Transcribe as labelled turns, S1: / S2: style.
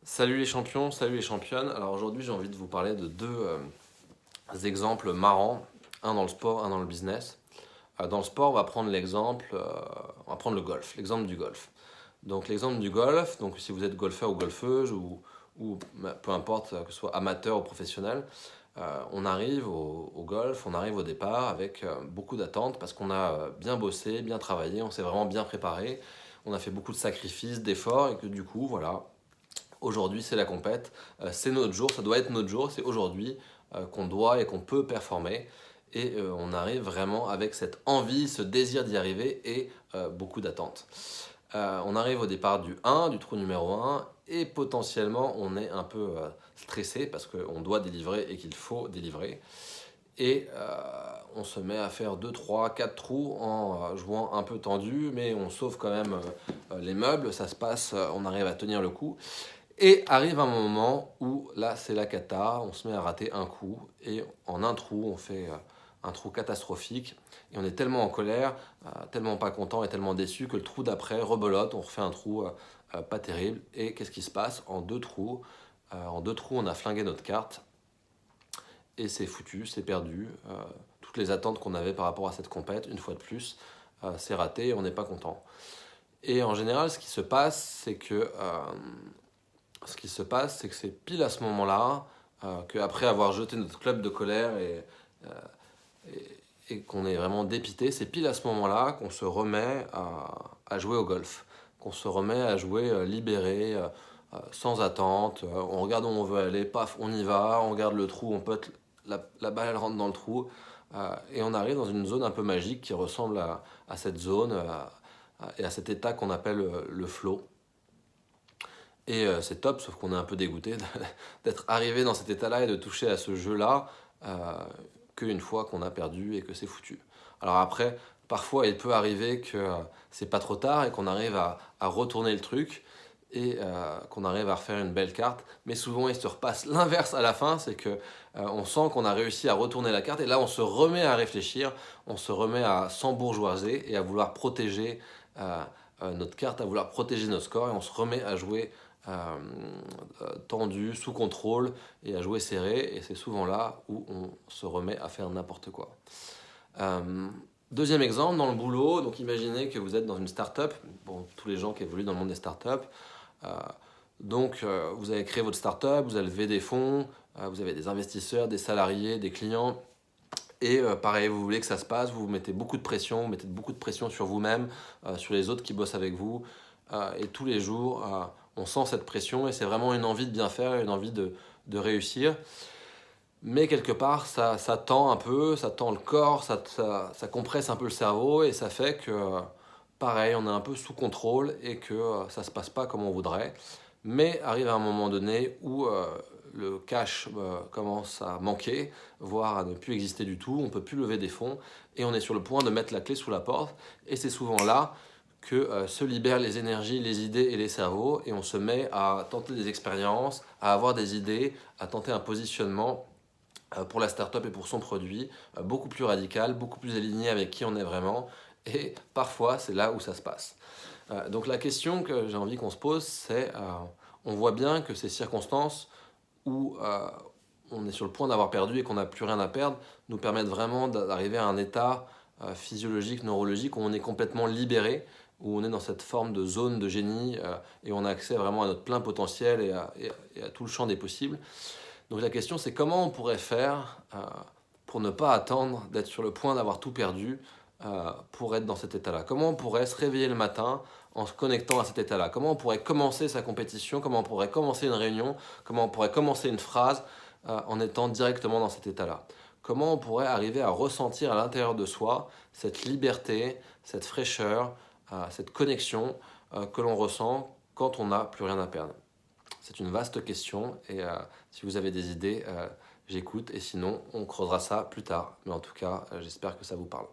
S1: Salut les champions, salut les championnes. Alors aujourd'hui, j'ai envie de vous parler de deux exemples marrants, un dans le sport, un dans le business. Dans le sport, on va prendre on va prendre le golf, l'exemple du golf. Donc l'exemple du golf, donc si vous êtes golfeur ou golfeuse ou peu importe que ce soit amateur ou professionnel, on arrive au golf, on arrive au départ avec beaucoup d'attentes parce qu'on a bien bossé, bien travaillé, on s'est vraiment bien préparé, on a fait beaucoup de sacrifices, d'efforts et que du coup, voilà, aujourd'hui, c'est la compète, c'est notre jour, ça doit être notre jour, c'est aujourd'hui qu'on doit et qu'on peut performer. Et on arrive vraiment avec cette envie, ce désir d'y arriver et beaucoup d'attentes. On arrive au départ du 1, du trou numéro 1, et potentiellement on est un peu stressé parce qu'on doit délivrer et qu'il faut délivrer. Et on se met à faire 2, 3, 4 trous en jouant un peu tendu, mais on sauve quand même les meubles, ça se passe, on arrive à tenir le coup. Et arrive un moment où là c'est la cata, on se met à rater un coup et en un trou on fait un trou catastrophique et on est tellement en colère, tellement pas content et tellement déçu que le trou d'après rebelote, on refait un trou pas terrible et qu'est-ce qui se passe en deux trous on a flingué notre carte et c'est foutu, c'est perdu. Toutes les attentes qu'on avait par rapport à cette compète, une fois de plus, c'est raté et on n'est pas content. Et en général ce qui se passe c'est que c'est pile à ce moment-là qu'après avoir jeté notre club de colère et qu'on est vraiment dépité, c'est pile à ce moment-là qu'on se remet à jouer au golf, qu'on se remet à jouer libéré, sans attente, on regarde où on veut aller, paf, on y va, on regarde le trou, on pote, la balle elle rentre dans le trou, et on arrive dans une zone un peu magique qui ressemble à cette zone et à cet état qu'on appelle le flow. Et c'est top, sauf qu'on est un peu dégoûté d'être arrivé dans cet état-là et de toucher à ce jeu-là qu'une fois qu'on a perdu et que c'est foutu. Alors après, parfois il peut arriver que c'est pas trop tard et qu'on arrive à retourner le truc et qu'on arrive à refaire une belle carte, mais souvent il se repasse l'inverse à la fin, c'est que on sent qu'on a réussi à retourner la carte et là on se remet à réfléchir, on se remet à s'embourgeoiser et à vouloir protéger notre carte, à vouloir protéger nos scores et on se remet à jouer tendu, sous contrôle et à jouer serré. Et c'est souvent là où on se remet à faire n'importe quoi. Deuxième exemple, dans le boulot, donc imaginez que vous êtes dans une start-up, bon, tous les gens qui évoluent dans le monde des start-up, vous avez créé votre start-up, vous avez levé des fonds, vous avez des investisseurs, des salariés, des clients, et pareil, vous voulez que ça se passe, vous mettez beaucoup de pression, vous mettez beaucoup de pression sur vous-même, sur les autres qui bossent avec vous, et tous les jours, on sent cette pression et c'est vraiment une envie de bien faire, une envie de réussir. Mais quelque part, ça tend un peu, ça tend le corps, ça compresse un peu le cerveau et ça fait que, pareil, on est un peu sous contrôle et que ça ne se passe pas comme on voudrait. Mais arrive un moment donné où le cash commence à manquer, voire à ne plus exister du tout, on ne peut plus lever des fonds et on est sur le point de mettre la clé sous la porte. Et c'est souvent là que se libèrent les énergies, les idées et les cerveaux et on se met à tenter des expériences, à avoir des idées, à tenter un positionnement pour la startup et pour son produit, beaucoup plus radical, beaucoup plus aligné avec qui on est vraiment. Et parfois, c'est là où ça se passe. Donc la question que j'ai envie qu'on se pose, c'est, on voit bien que ces circonstances où on est sur le point d'avoir perdu et qu'on n'a plus rien à perdre, nous permettent vraiment d'arriver à un état physiologique, neurologique, où on est complètement libéré, où on est dans cette forme de zone de génie et on a accès vraiment à notre plein potentiel et à tout le champ des possibles. Donc la question c'est comment on pourrait faire pour ne pas attendre d'être sur le point d'avoir tout perdu pour être dans cet état-là. Comment on pourrait se réveiller le matin en se connectant à cet état-là. Comment on pourrait commencer sa compétition, comment on pourrait commencer une réunion, comment on pourrait commencer une phrase en étant directement dans cet état-là. Comment on pourrait arriver à ressentir à l'intérieur de soi cette liberté, cette fraîcheur, cette connexion que l'on ressent quand on n'a plus rien à perdre. C'est une vaste question et si vous avez des idées, j'écoute et sinon on creusera ça plus tard. Mais en tout cas, j'espère que ça vous parle.